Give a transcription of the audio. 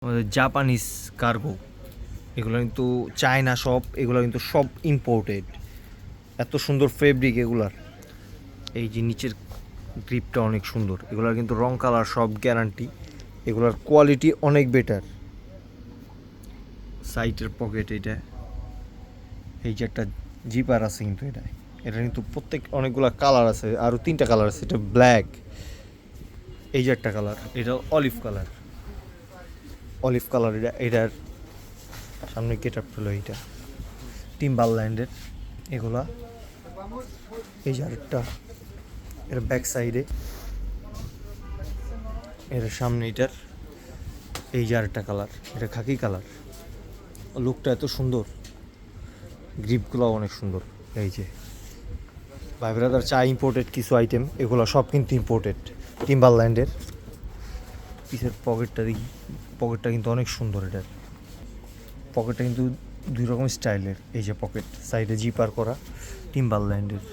আমাদের Japanese cargo, এগুলো কিন্তু চায়না সব, এগুলো কিন্তু সব ইম্পোর্টেড। এত সুন্দর ফেব্রিক এগুলার। এই যে নিচের গ্রিপটা অনেক সুন্দর, এগুলার কিন্তু রং কালার সব গ্যারান্টি, এগুলার কোয়ালিটি অনেক বেটার। সাইটের পকেট এটা, এই যে একটা জিপার আছে কিন্তু এটা কিন্তু প্রত্যেক অনেকগুলো কালার আছে, আরও 3টা কালার আছে। এটা ব্ল্যাক, এই যে একটা কালার, এটা অলিভ কালার। অলিভ কালার এটার সামনে গেট আপ হলো এইটা টিম্বারল্যান্ডের এগুলা। এই যে আরেকটা, এর ব্যাক সাইডে, এর সামনে এটার এই যে আরেকটা কালার, এটা খাকি কালার। লুকটা এত সুন্দর, গ্রিপগুলো অনেক সুন্দর। এই যে ভাই ব্রাদার চা ইম্পোর্টেড কিছু আইটেম, এগুলো সব কিন্তু ইম্পোর্টেড টিম্বারল্যান্ডের। পিসের পকেটটা কিন্তু অনেক সুন্দর। এটার পকেটটা কিন্তু দুই রকম স্টাইলের। এই যে পকেট সাইডে জিপার করা টিম্বারল্যান্ডের।